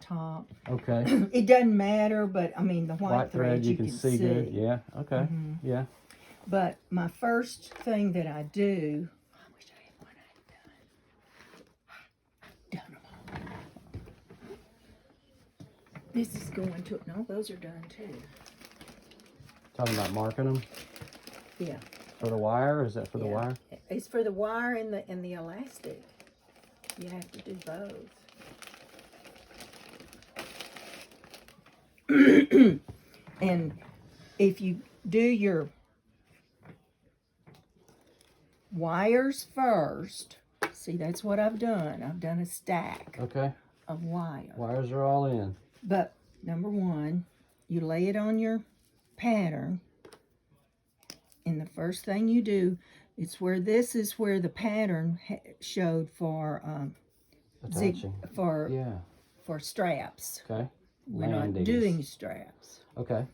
top. Okay. It doesn't matter, but I mean the white thread you can see good. Yeah. Okay. Yeah. But my first thing that I do, I wish I had one I had done. Done them all. This is going to, no, those are done too. Talking about marking them? Yeah. For the wire, or is that for the wire? It's for the wire and the elastic. You have to do both. And if you do your wires first, see, that's what I've done. I've done a stack of wire. Wires are all in. But number one, you lay it on your pattern, and the first thing you do, this is where the pattern showed for for straps. Okay. We're not doing straps. Okay.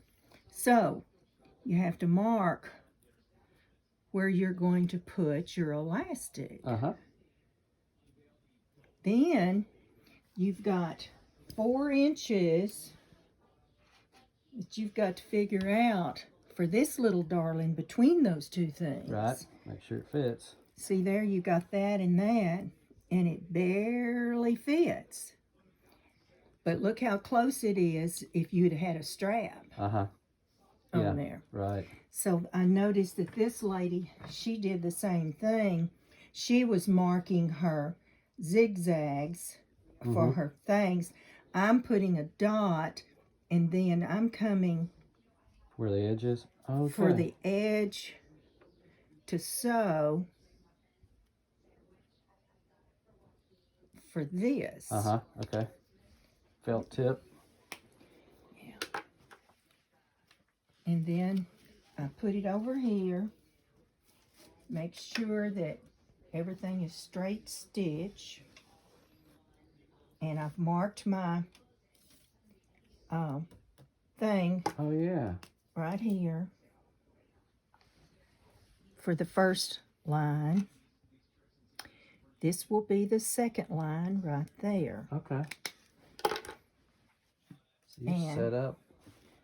So you have to mark where you're going to put your elastic. Then you've got 4 inches that you've got to figure out for this little darling between those two things. Right. Make sure it fits. See there, you got that and that, and it barely fits. But look how close it is if you'd had a strap on there. Right. So I noticed that this lady, she did the same thing. She was marking her zigzags for her things. I'm putting a dot, and then I'm coming where the edge is? Okay. For the edge to sew for this. Okay. Felt tip. Yeah. And then I put it over here. Make sure that everything is straight stitch. And I've marked my thing. Oh, yeah. Right here. For the first line. This will be the second line right there. Okay. So you set up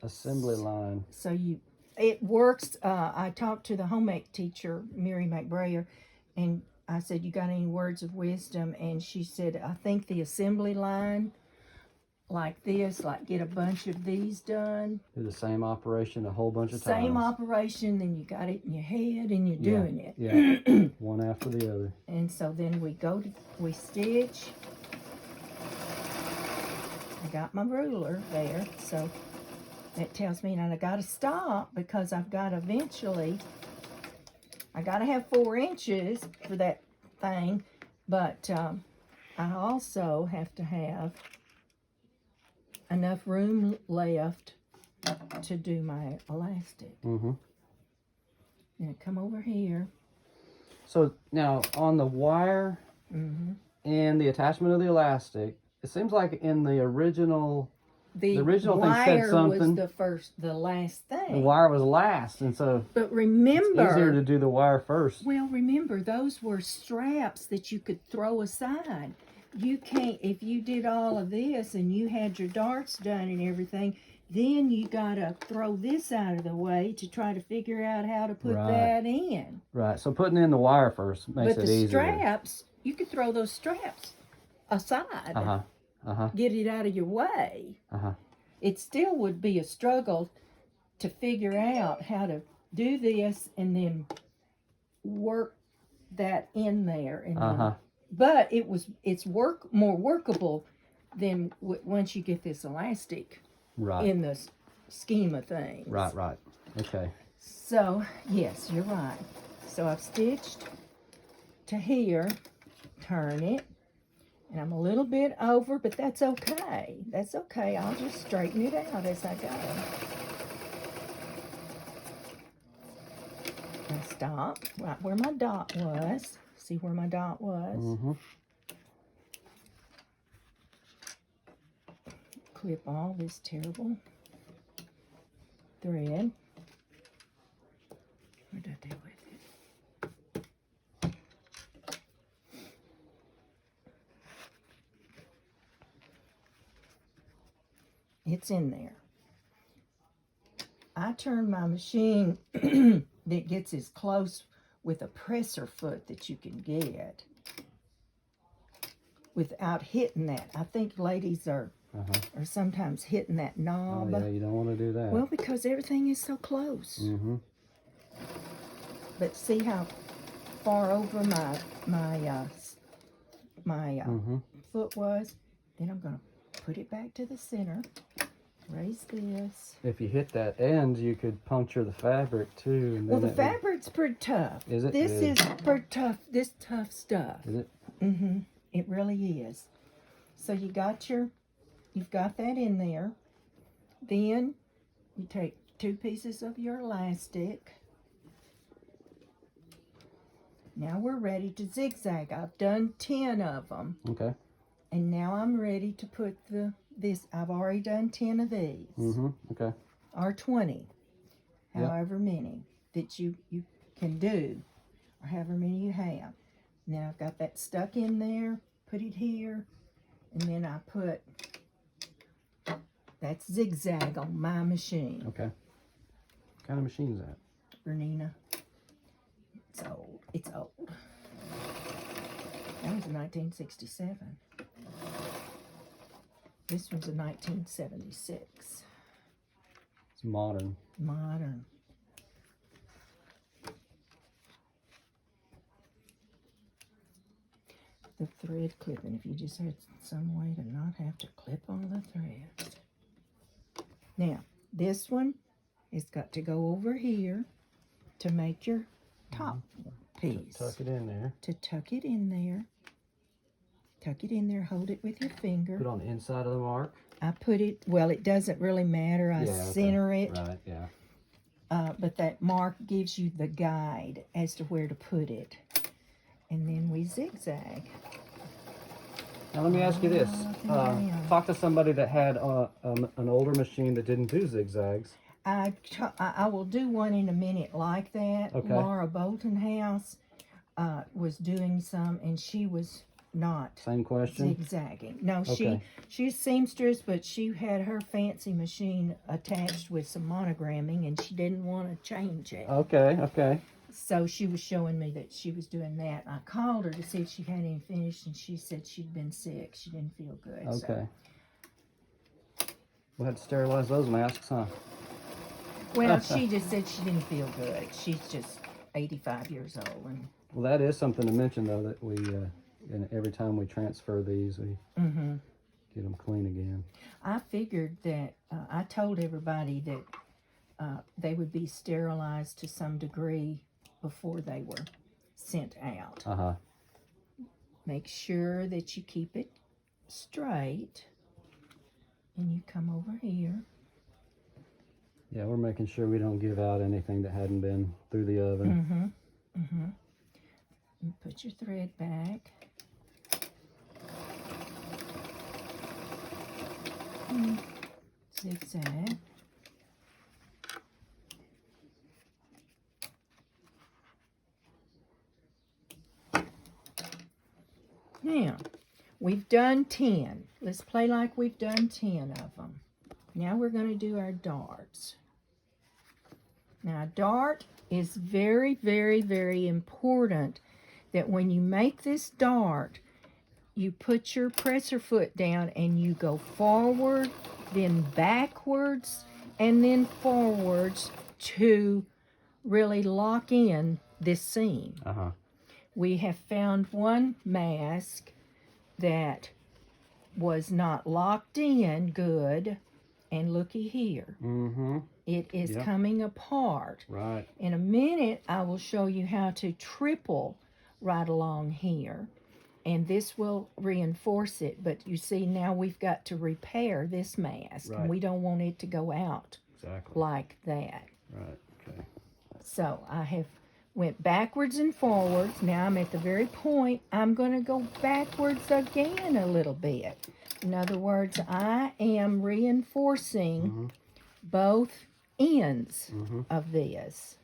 assembly line. So it works. I talked to the home ec teacher, Mary McBrayer, and I said, you got any words of wisdom? And she said, I think the assembly line like this, like get a bunch of these done. Do the same operation a whole bunch of times. Same operation, then you got it in your head and you're doing it. Yeah, one after the other. And so then we stitch. I got my ruler there, so that tells me that I got to stop because I've got to eventually, I got to have 4 inches for that thing, but I also have to have enough room left to do my elastic. And come over here. So now on the wire and the attachment of the elastic, it seems like in the original thing said something. The wire was the last thing. The wire was last, and so. But remember, it's easier to do the wire first. Well, remember those were straps that you could throw aside. You can't, if you did all of this and you had your darts done and everything, then you gotta throw this out of the way to try to figure out how to put that in. Right. So putting in the wire first makes it easier. But the straps, you could throw those straps aside. Get it out of your way. It still would be a struggle to figure out how to do this and then work that in there. And but it's more workable than once you get this elastic in the scheme of things. Right. Okay. So, yes, you're right. So I've stitched to here, turn it, and I'm a little bit over, but that's okay. That's okay. I'll just straighten it out as I go. And stop right where my dot was. See where my dot was? Clip all this terrible thread. What did I do with it? It's in there. I turn my machine that gets as close with a presser foot that you can get without hitting that. I think ladies are sometimes hitting that knob. Oh, yeah, you don't want to do that. Well, because everything is so close. But see how far over my foot was? Then I'm going to put it back to the center. Raise this. If you hit that end, you could puncture the fabric too. And well, the fabric's pretty tough. Is it? This is pretty tough. This tough stuff. Is it? It really is. So you've got that in there. Then you take 2 pieces of your elastic. Now we're ready to zigzag. I've done 10 of them. Okay. And now I'm ready to put this. I've already done 10 of these. Okay. Or 20. However many that you can do. Or however many you have. Now I've got that stuck in there. Put it here. And then I put... That's zigzag on my machine. Okay. What kind of machine is that? Bernina. It's old. It's old. That was a 1967. This one's a 1976. It's modern. Modern. The thread clipping. If you just had some way to not have to clip all the threads. Now, this one has got to go over here to make your top piece. Tuck it in there. To tuck it in there. Tuck it in there. Hold it with your finger. Put it on the inside of the mark. I put it, well, it doesn't really matter. I center it. Right, yeah. But that mark gives you the guide as to where to put it. And then we zigzag. Now let me ask you this. Talk to somebody that had an older machine that didn't do zigzags. I will do one in a minute like that. Okay. Laura Boltonhouse was doing some, and she was not Same question? zigzagging. No, Okay. she's seamstress, but she had her fancy machine attached with some monogramming, and she didn't want to change it. Okay. So she was showing me that she was doing that. I called her to see if she had any finished, and she said she'd been sick. She didn't feel good. Okay. So. We'll have to sterilize those masks, huh? Well, she just said she didn't feel good. She's just 85 years old. And well, that is something to mention, though, that we, and every time we transfer these, we get them clean again. I figured that, I told everybody that they would be sterilized to some degree before they were sent out. Make sure that you keep it straight. And you come over here. Yeah, we're making sure we don't give out anything that hadn't been through the oven. And put your thread back. And zigzag. Now, we've done 10. Let's play like we've done 10 of them. Now we're going to do our darts. Now, a dart is very, very, very important that when you make this dart, you put your presser foot down and you go forward, then backwards, and then forwards to really lock in this seam. We have found one mask that was not locked in good, and looky here. It is coming apart. Right. In a minute, I will show you how to triple right along here, and this will reinforce it. But you see, now we've got to repair this mask, and we don't want it to go out like that. Right, okay. So I have went backwards and forwards. Now I'm at the very point. I'm going to go backwards again a little bit. In other words, I am reinforcing both ends of this.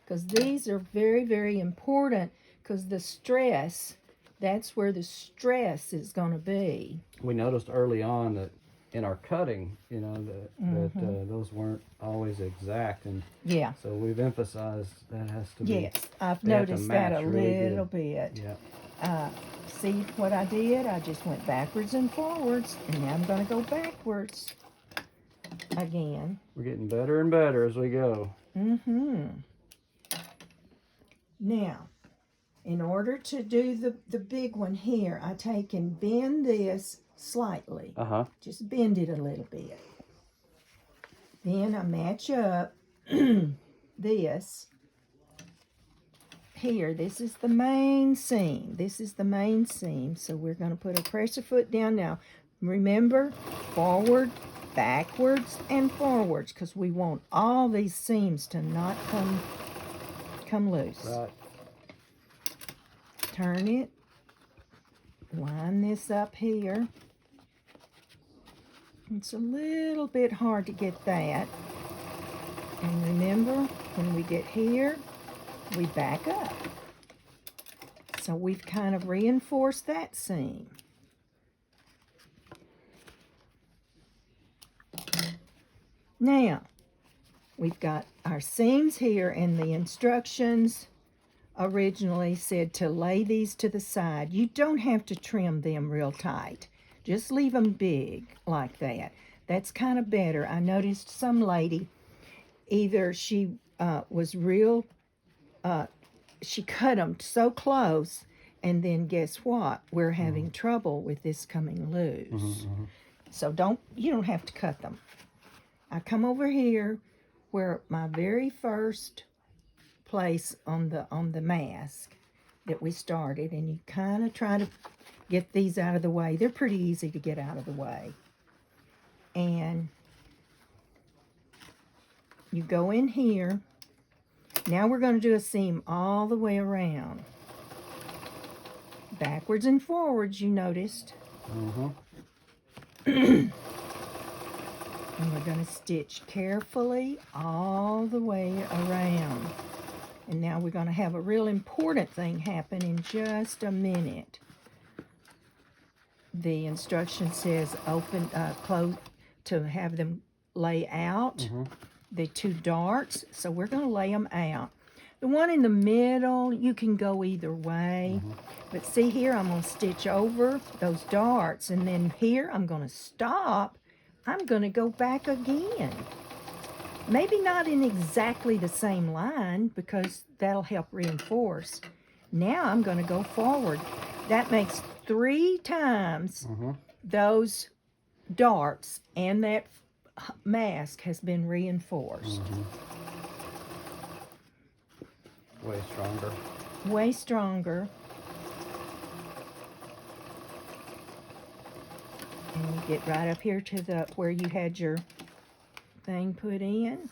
Because these are very, very important, because the stress, that's where the stress is going to be. We noticed early on that in our cutting, you know, that those weren't always exact, and yeah. so we've emphasized that has to be. Yes, I've noticed that a really little bit. Yeah. See what I did? I just went backwards and forwards, and now I'm going to go backwards again. We're getting better and better as we go. Now, in order to do the big one here, I take and bend this slightly. Just bend it a little bit. Then I match up this here. This is the main seam. This is the main seam. So we're going to put a pressure foot down now. Remember, forward, backwards, and forwards, because we want all these seams to not come loose. Right. Turn it. Line this up here. It's a little bit hard to get that. And remember, when we get here, we back up. So we've kind of reinforced that seam. Now, we've got our seams here, and the instructions originally said to lay these to the side. You don't have to trim them real tight. Just leave them big like that. That's kind of better. I noticed some lady, either she was real, she cut them so close, and then guess what? We're having trouble with this coming loose. So you don't have to cut them. I come over here where my very first place on the mask that we started, and you kind of try to get these out of the way. They're pretty easy to get out of the way. And you go in here. Now we're going to do a seam all the way around. Backwards and forwards, you noticed. And we're going to stitch carefully all the way around. And now we're going to have a real important thing happen in just a minute. The instruction says close, to have them lay out the two darts. So we're going to lay them out. The one in the middle, you can go either way. But see here, I'm going to stitch over those darts. And then here, I'm going to stop. I'm going to go back again. Maybe not in exactly the same line, because that'll help reinforce. Now I'm going to go forward. That makes 3 times those darts, and that mask has been reinforced. Way stronger. Way stronger. And you get right up here to where you had your thing put in.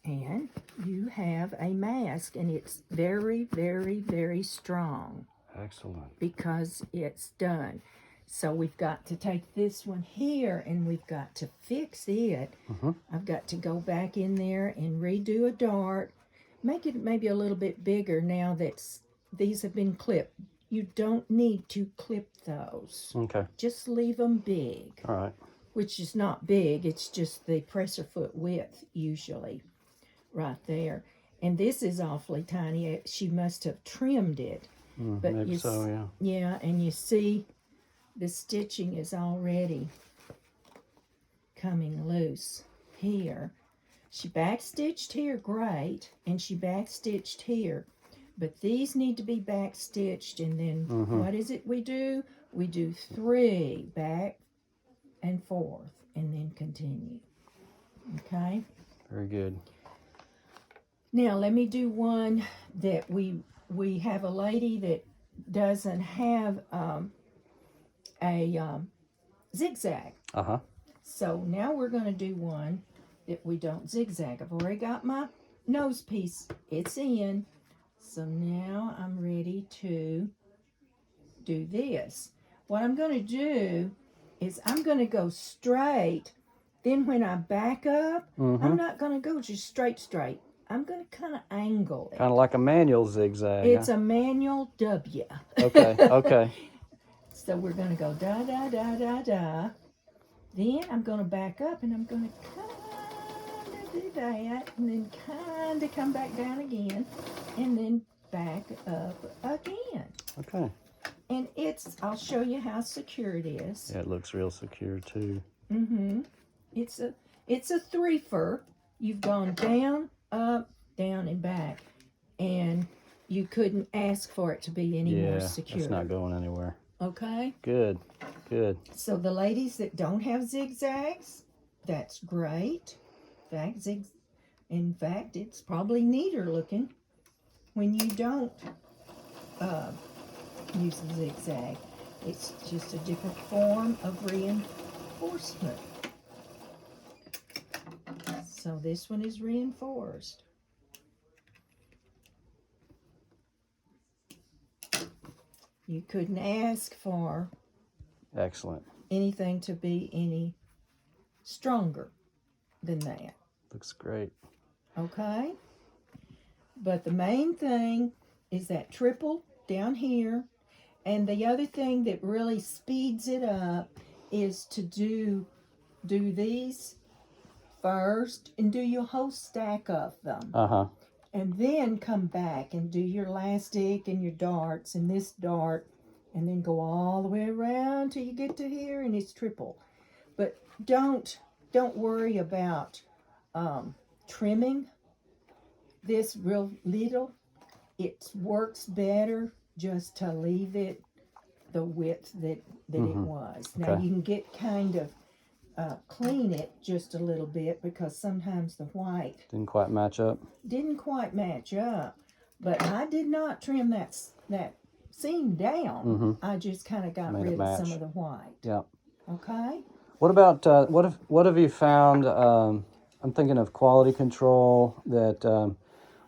And you have a mask, and it's very, very, very strong. Excellent. Because it's done. So we've got to take this one here, and we've got to fix it. I've got to go back in there and redo a dart. Make it maybe a little bit bigger now that these have been clipped. You don't need to clip those. Okay. Just leave them big. All right. Which is not big. It's just the presser foot width, usually. Right there. And this is awfully tiny. She must have trimmed it. But maybe so, yeah. Yeah, and you see the stitching is already coming loose here. She backstitched here, great, and she backstitched here. But these need to be backstitched, and then what is it we do? We do 3 back and forth, and then continue. Okay? Very good. Now, let me do one that we have a lady that doesn't have a zigzag. So now we're going to do one that we don't zigzag. I've already got my nose piece. It's in. So now I'm ready to do this. What I'm going to do is I'm going to go straight. Then when I back up, I'm not going to go just straight. I'm going to kind of angle it. Kind of like a manual zigzag. It's a manual W. Okay, okay. So we're going to go da, da, da, da, da. Then I'm going to back up and I'm going to kind of do that and then kind of come back down again and then back up again. Okay. And I'll show you how secure it is. Yeah, it looks real secure too. Mm-hmm. It's a threefer. You've gone down, up, down, and back. And you couldn't ask for it to be any more secure. It's not going anywhere. Okay? Good, good. So the ladies that don't have zigzags, that's great. In fact, it's probably neater looking when you don't use a zigzag. It's just a different form of reinforcement. So this one is reinforced. You couldn't ask for Excellent. anything to be any stronger than that. Looks great. Okay? But the main thing is that triple down here. And the other thing that really speeds it up is to do these first and do your whole stack of them. Uh-huh. And then come back and do your elastic and your darts and this dart and then go all the way around till you get to here and it's triple. But don't worry about trimming this real little. It works better just to leave it the width that it was. Now Okay. you can get kind of clean it just a little bit because sometimes the white Didn't quite match up. didn't quite match up. But I did not trim that seam down. I just kind of got Made it rid of match. some of the white. Yeah. Okay? What about what have you found? I'm thinking of quality control. That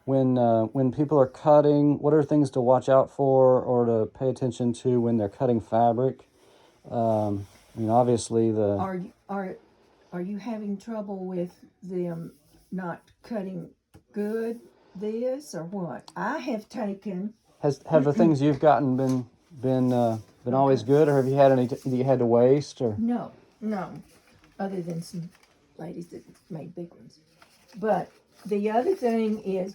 when people are cutting, what are things to watch out for or to pay attention to when they're cutting fabric? I mean, obviously Are you having trouble with them not cutting good this or what? I have taken. have the things you've gotten been always good, or have you had any that you had to waste or? No, other than some ladies that made big ones. But the other thing is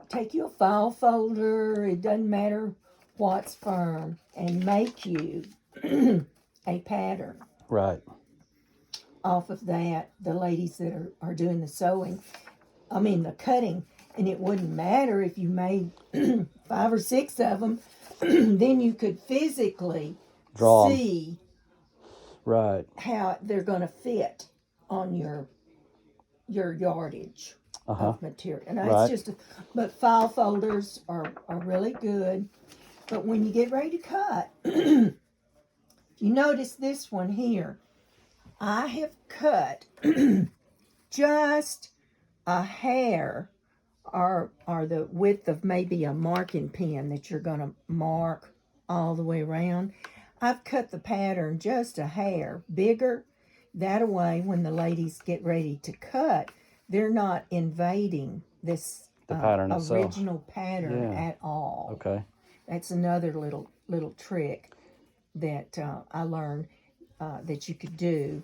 take you a file folder, it doesn't matter what's firm, and make you a pattern. Right. Off of that, the ladies that are doing the cutting, and it wouldn't matter if you made 5 or 6 of them, then you could physically Draw 'em. see Right. how they're going to fit on your yardage of material. And that's Right. but file folders are really good. But when you get ready to cut, you notice this one here. I have cut just a hair or the width of maybe a marking pen that you're going to mark all the way around. I've cut the pattern just a hair bigger. That way, when the ladies get ready to cut, they're not invading this pattern itself. original pattern at all. Okay. That's another little trick that I learned that you could do.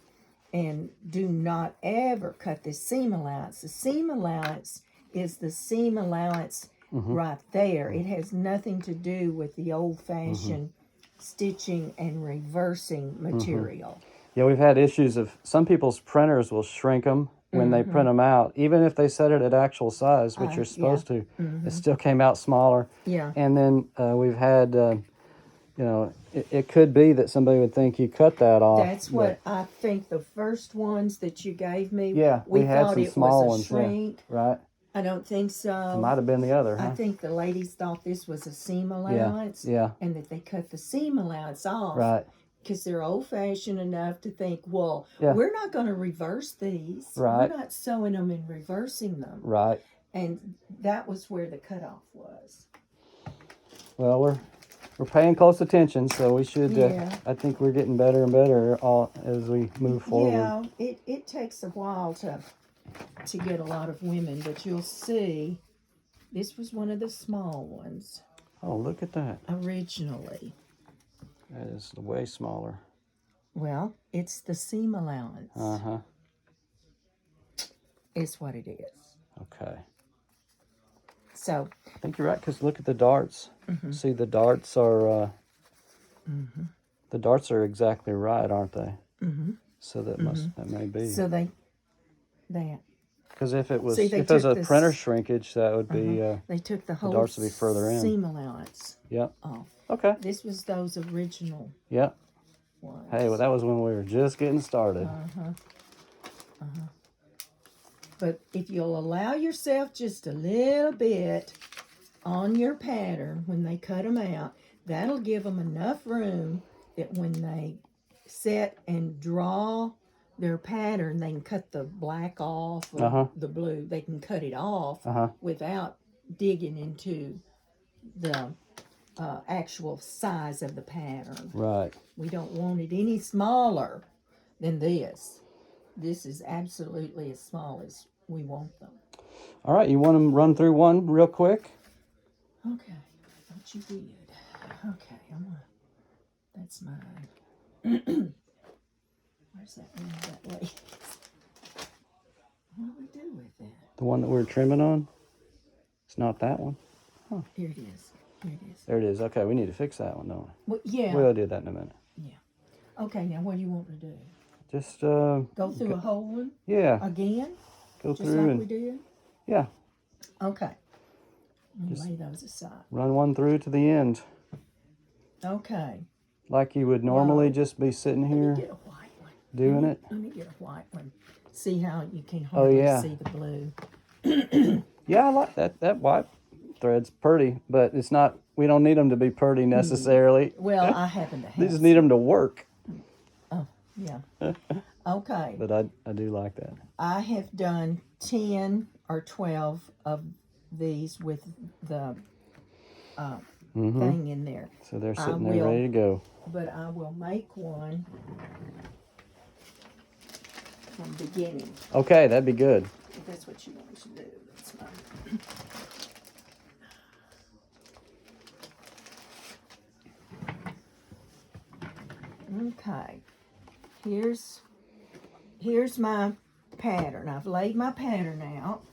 And do not ever cut the seam allowance. The seam allowance is the seam allowance right there. It has nothing to do with the old-fashioned stitching and reversing material. Yeah, we've had issues of some people's printers will shrink them when they print them out, even if they set it at actual size, which you're supposed to. It still came out smaller. Yeah. And then we've had, it could be that somebody would think you cut that off. That's what I think the first ones that you gave me, Yeah, we had thought some it small was a ones. shrink. Yeah, right. I don't think so. Might have been the other, huh? I think the ladies thought this was a seam allowance. Yeah. And that they cut the seam allowance off. Right. Because they're old-fashioned enough to think, well, we're not going to reverse these. Right. We're not sewing them and reversing them. Right. And that was where the cutoff was. Well, we're paying close attention, so we should. I think we're getting better and better as we move forward. Yeah, it takes a while to to get a lot of women, but you'll see this was one of the small ones. Oh, look at that. Originally. That is way smaller. Well, it's the seam allowance. Uh-huh. Is what it is. Okay. So. I think you're right, because look at the darts. See, the darts are... The darts are exactly right, aren't they? So that that may be. So that. Because if it was, See, if there's a printer shrinkage, that would be. They took the whole darts would be further in. seam allowance Yep. off. Okay. This was those original Yep. ones. Hey, well, that was when we were just getting started. But if you'll allow yourself just a little bit on your pattern when they cut them out, that'll give them enough room that when they set and draw their pattern, they can cut the black off or the blue. They can cut it off without digging into the actual size of the pattern. Right. We don't want it any smaller than this. This is absolutely as small as we want them. All right, you want to run through one real quick? Okay, I thought you did. Okay, that's mine. Where's that one that way? What do we do with that? The one that we're trimming on? It's not that one. Huh. Here it is. Here it is. There it is. Okay, we need to fix that one, don't we? Well, yeah. We'll do that in a minute. Yeah. Okay, now what do you want to do? Just go through a whole one? Yeah. Again? Go just through like we did? Yeah. Okay. Just lay those aside. Run one through to the end. Okay. Like you would normally just be sitting here. Let me get a white one. Doing it. Let me get a white one. See how you can hardly see the blue. Yeah, I like that. That white thread's pretty, but it's not. We don't need them to be pretty necessarily. Well, I happen to have. We just need them to work. Oh, yeah. Okay. But I do like that. I have done 10 or 12 of these with the thing in there. So they're sitting there ready to go. But I will make one from the beginning. Okay, that'd be good. If that's what you want to do, that's fine. Okay, here's my pattern. I've laid my pattern out.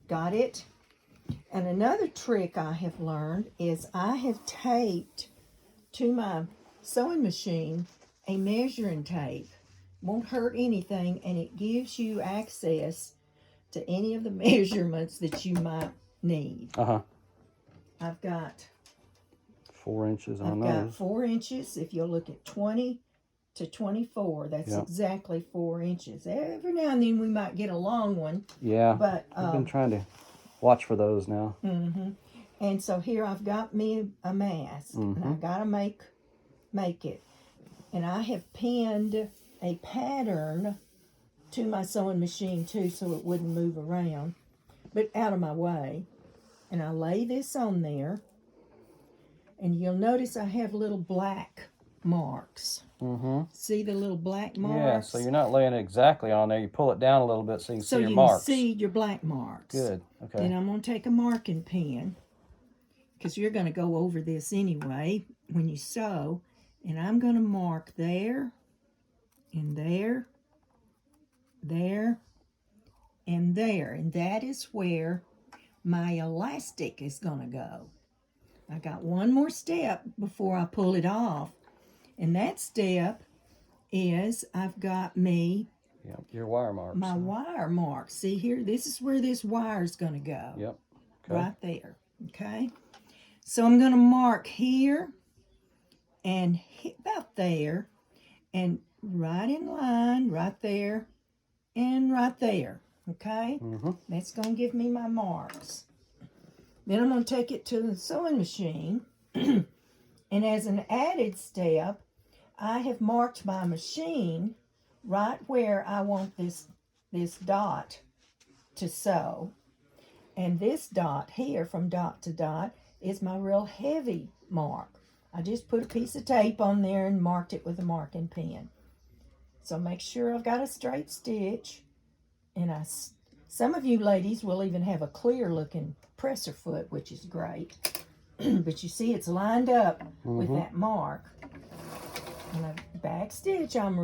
Got it? And another trick I have learned is I have taped to my sewing machine a measuring tape. Won't hurt anything, and it gives you access to any of the measurements that you might need. I've got 4 inches on those. I've got 4 inches. If you'll look at 20 to 24, that's exactly 4 inches. Every now and then we might get a long one. Yeah, but I've been trying to watch for those now. And so here I've got me a mask, and I gotta make it. And I have pinned a pattern to my sewing machine too, so it wouldn't move around, but out of my way. And I lay this on there, and you'll notice I have little black marks. See the little black marks? Yeah, so you're not laying it exactly on there. You pull it down a little bit so you can see your So marks. you can see your black marks. Good, okay. Then I'm going to take a marking pen, because you're going to go over this anyway when you sew, and I'm going to mark there, and there, there, and there. And that is where my elastic is going to go. I got one more step before I pull it off. And that step is I've got me your wire marks. My wire marks. See here, this is where this wire is going to go. Okay. Right there. Okay. So I'm going to mark here and about there, and right in line, right there, and right there. Okay. That's going to give me my marks. Then I'm going to take it to the sewing machine, and as an added step, I have marked my machine right where I want this dot to sew. And this dot here, from dot to dot, is my real heavy mark. I just put a piece of tape on there and marked it with a marking pen. So make sure I've got a straight stitch, and I Some of you ladies will even have a clear looking presser foot, which is great. But you see it's lined up with that mark. And a back stitch, I'm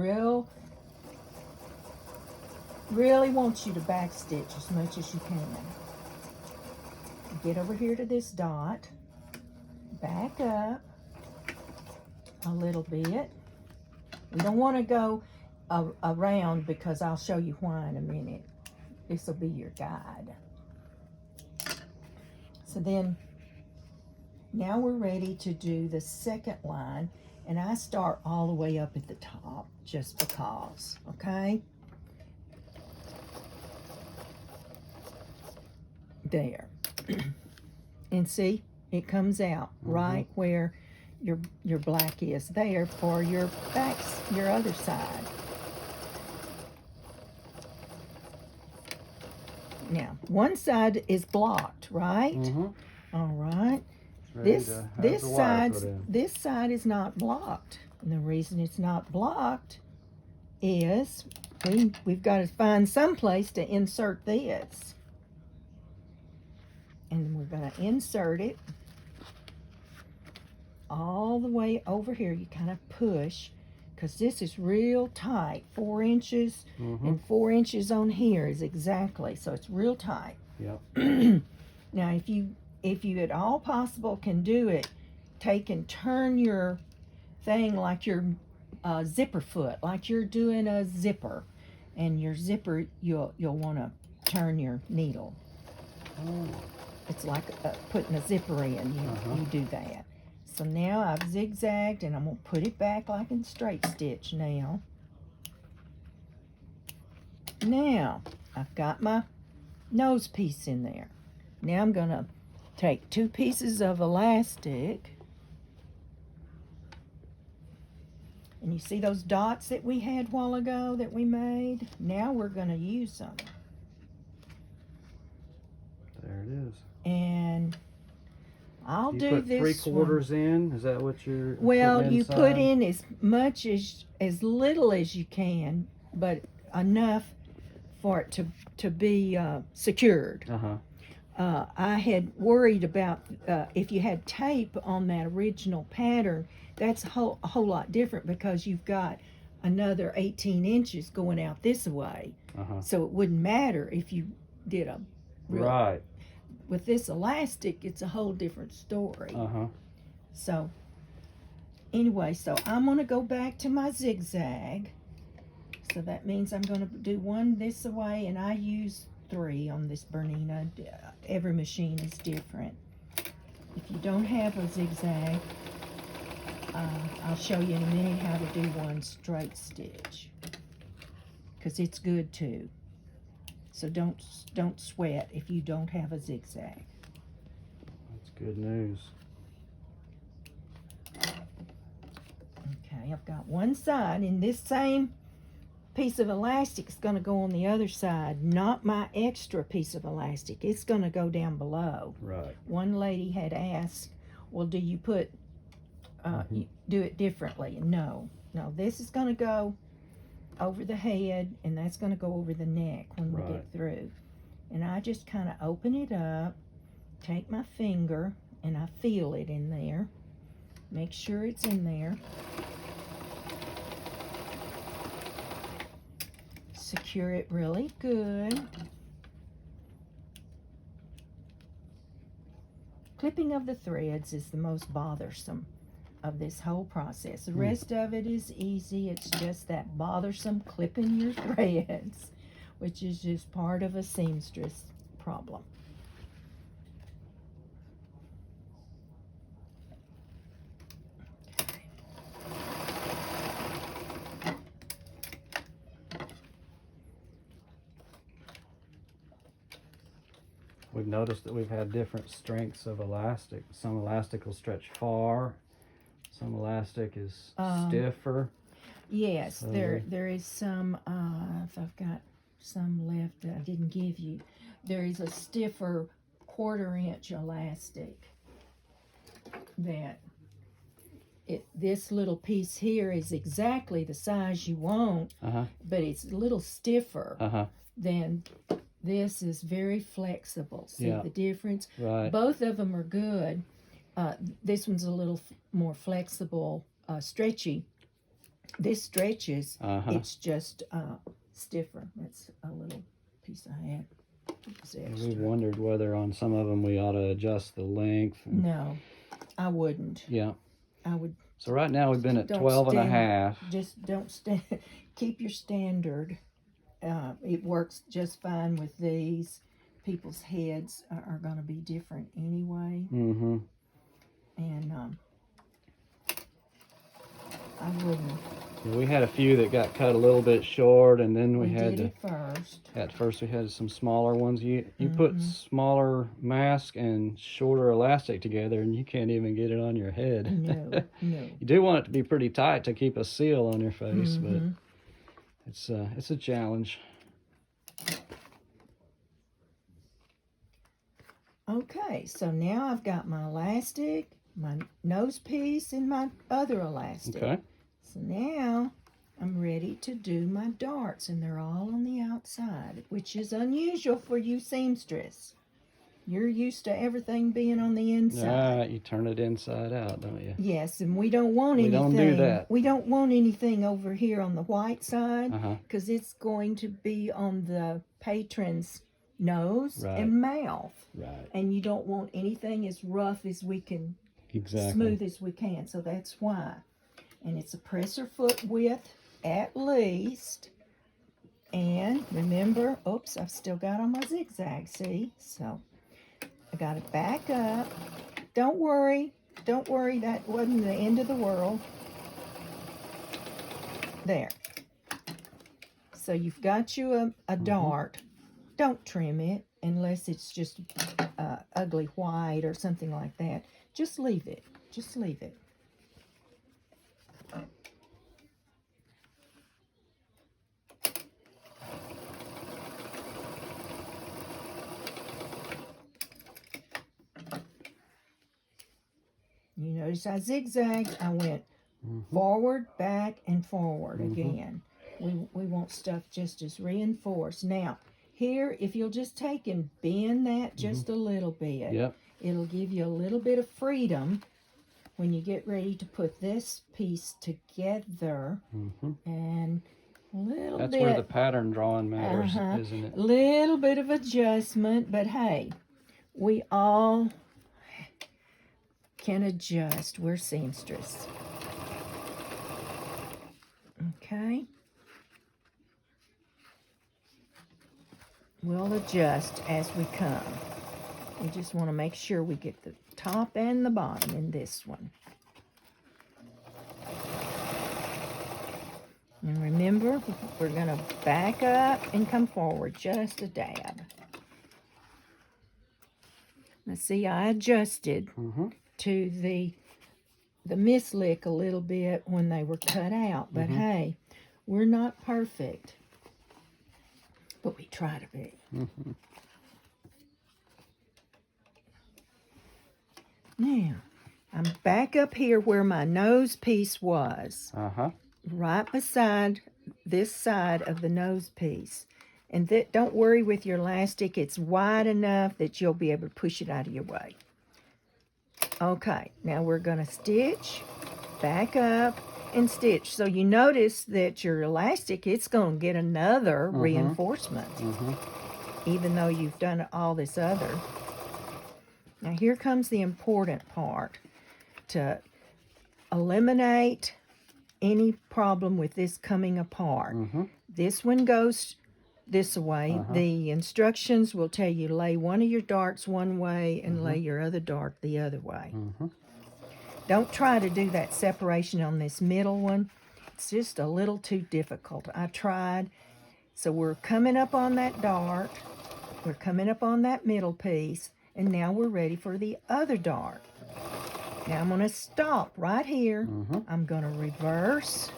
really want you to back stitch as much as you can. Get over here to this dot, back up a little bit. We don't want to go around because I'll show you why in a minute. This will be your guide. So then, now we're ready to do the second line, and I start all the way up at the top just because, okay? There. And see, it comes out right where your black is there for your your other side. Now, one side is blocked, right? All right. This side is not blocked. And the reason it's not blocked is we've got to find some place to insert this. And we're going to insert it all the way over here. You kind of push, because this is real tight. 4 inches and 4 inches on here is exactly, so it's real tight. Yep. Now, if you at all possible can do it, take and turn your thing like your zipper foot, like you're doing a zipper, and your zipper you'll want to turn your needle. It's like putting a zipper in. You do that. So now I've zigzagged, and I'm going to put it back like in straight stitch now. Now, I've got my nose piece in there. Now I'm going to take 2 pieces of elastic. And you see those dots that we had a while ago that we made? Now we're going to use them. There it is. And I'll do put this 3/4 in? Is that what you're Well, you put in as much as little as you can, but enough for it to be secured. I had worried about if you had tape on that original pattern, that's a whole lot different, because you've got another 18 inches going out this way. So it wouldn't matter if you did a right. With this elastic, it's a whole different story. So anyway, so I'm going to go back to my zigzag. So that means I'm going to do 1 this way, and I use 3 on this Bernina. Every machine is different. If you don't have a zigzag, I'll show you in a minute how to do 1 straight stitch, because it's good too. So don't sweat if you don't have a zigzag. That's good news. Okay, I've got 1 side, and this same piece of elastic is going to go on the other side, not my extra piece of elastic. It's going to go down below. Right. One lady had asked, well, do you put, you do it differently? No, this is going to go over the head, and that's going to go over the neck when we get through. And I just kind of open it up, take my finger, and I feel it in there. Make sure it's in there. Secure it really good. Clipping of the threads is the most bothersome of this whole process. The rest of it is easy. It's just that bothersome clipping your threads, which is just part of a seamstress problem. We've noticed that we've had different strengths of elastic. Some elastic will stretch far. Some elastic is stiffer. Yes, So there is some, if I've got some left that I didn't give you, there is a stiffer 1/4 inch elastic that this little piece here is exactly the size you want, but it's a little stiffer than This is very flexible. See Yeah. the difference? Right. Both of them are good. This one's a little more flexible, stretchy. This stretches. It's just stiffer. That's a little piece I had. We wondered whether on some of them we ought to adjust the length. No, I wouldn't. Yeah. I would. So right now we've been at 12 and a half. Just don't stand. Keep your standard. It works just fine with these. People's heads are going to be different anyway. Mm-hmm. And I wouldn't. We had a few that got cut a little bit short, and then we had did it first. At first we had some smaller ones. You put smaller mask and shorter elastic together, and you can't even get it on your head. No. You do want it to be pretty tight to keep a seal on your face, but it's a challenge. Okay, so now I've got my elastic, my nose piece, and my other elastic. Okay. So now I'm ready to do my darts, and they're all on the outside, which is unusual for you seamstress. You're used to everything being on the inside. You turn it inside out, don't you? Yes, and we don't want anything. We don't do that. We don't want anything over here on the white side, because Uh-huh. it's going to be on the patron's nose Right. and mouth. Right. And you don't want anything as rough as we can, Exactly. smooth as we can. So that's why. And it's a presser foot width at least. And remember, oops, I've still got on my zigzag, see? So I got to back up. Don't worry, that wasn't the end of the world. There. So you've got you a dart. Don't trim it unless it's just ugly white or something like that. Just leave it. Just leave it. You notice I zigzagged. I went forward, back, and forward again. We want stuff just as reinforced. Now, here, if you'll just take and bend that just a little bit, it'll give you a little bit of freedom when you get ready to put this piece together. And a little bit. That's where the pattern drawing matters, isn't it? A little bit of adjustment, but hey, we all can adjust. We're seamstress. Okay. We'll adjust as we come. We just want to make sure we get the top and the bottom in this one. And remember, we're going to back up and come forward just a dab. Now see, I adjusted to the mislick a little bit when they were cut out. But hey, we're not perfect. But we try to be. Now, I'm back up here where my nose piece was. Right beside this side of the nose piece. And don't worry with your elastic. It's wide enough that you'll be able to push it out of your way. Okay, now we're going to stitch, back up, and stitch. So you notice that your elastic, it's going to get another reinforcement, even though you've done all this other. Now here comes the important part. To eliminate any problem with this coming apart. This one goes this way. The instructions will tell you lay one of your darts one way and lay your other dart the other way. Don't try to do that separation on this middle one. It's just a little too difficult. I tried. So we're coming up on that dart. We're coming up on that middle piece. And now we're ready for the other dart. Now I'm going to stop right here. I'm going to reverse.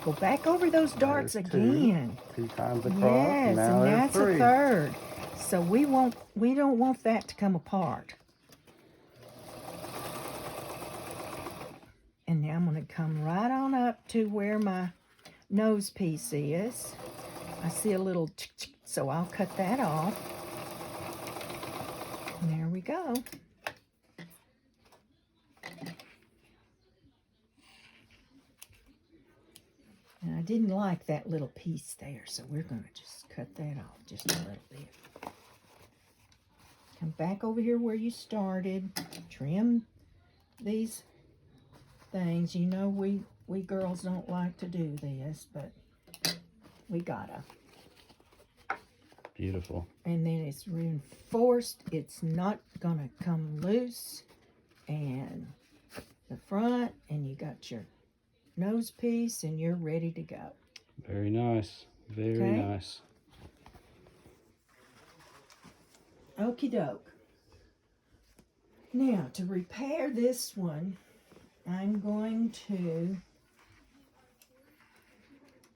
Go back over those darts again. Two times across. Yes, now and that's three. a third. So we don't want that to come apart. And now I'm going to come right on up to where my nose piece is. I see a little So I'll cut that off. And there we go. And I didn't like that little piece there, so we're going to just cut that off just a little bit. Come back over here where you started. Trim these things. You know we girls don't like to do this, but we gotta. Beautiful. And then it's reinforced. It's not gonna come loose. And the front, and you got your nose piece, and you're ready to go. Very nice. Very nice. Okie doke. Now, to repair this one, I'm going to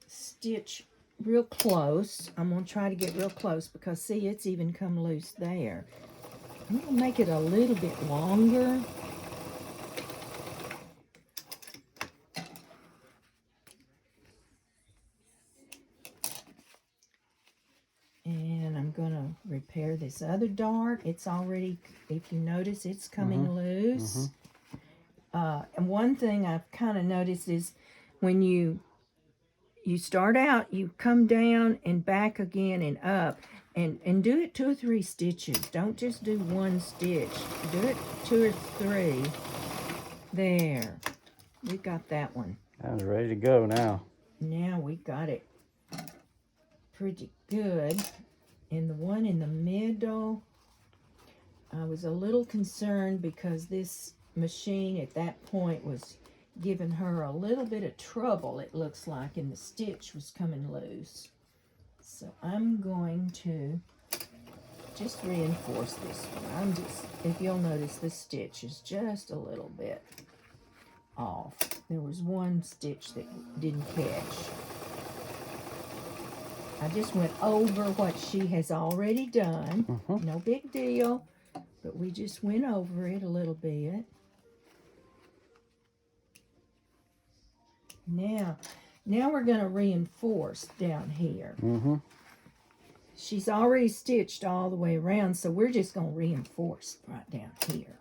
stitch real close. I'm going to try to get real close because, see, it's even come loose there. I'm going to make it a little bit longer. And I'm going to repair this other dart. It's already, if you notice, it's coming loose. And one thing I've kind of noticed is when you start out, you come down and back again and up, and do it 2 or 3 stitches. Don't just do 1 stitch. Do it 2 or 3. There. We got that one. I'm ready to go now. Now we got it pretty good. And the one in the middle, I was a little concerned because this machine at that point was giving her a little bit of trouble, it looks like, and the stitch was coming loose. So I'm going to just reinforce this one. If you'll notice, the stitch is just a little bit off. There was 1 stitch that didn't catch. I just went over what she has already done. No big deal, but we just went over it a little bit. Now we're going to reinforce down here. She's already stitched all the way around, so we're just going to reinforce right down here.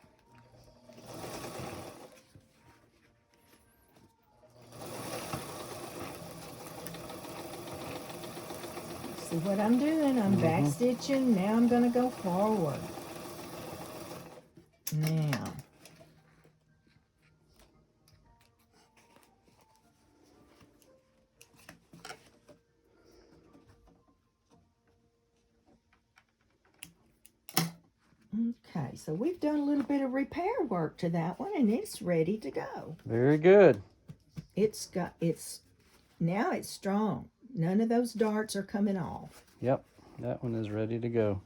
See what I'm doing? I'm back stitching. Now I'm going to go forward. Now. Okay, so we've done a little bit of repair work to that one, and it's ready to go. Very good. Now it's strong. None of those darts are coming off. Yep, that one is ready to go.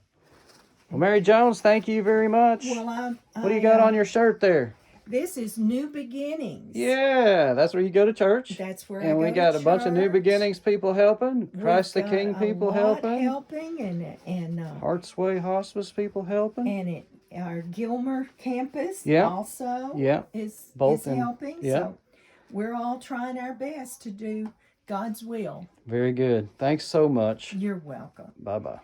Well, Mary Jones, thank you very much. Well, what do you got on your shirt there? This is New Beginnings. Yeah, that's where you go to church. That's where and I go we got to a bunch of New Beginnings people helping. Christ the King people helping. And Heartsway Hospice people helping. And our Gilmer campus also is helping. Yeah. So we're all trying our best to do God's will. Very good. Thanks so much. You're welcome. Bye-bye.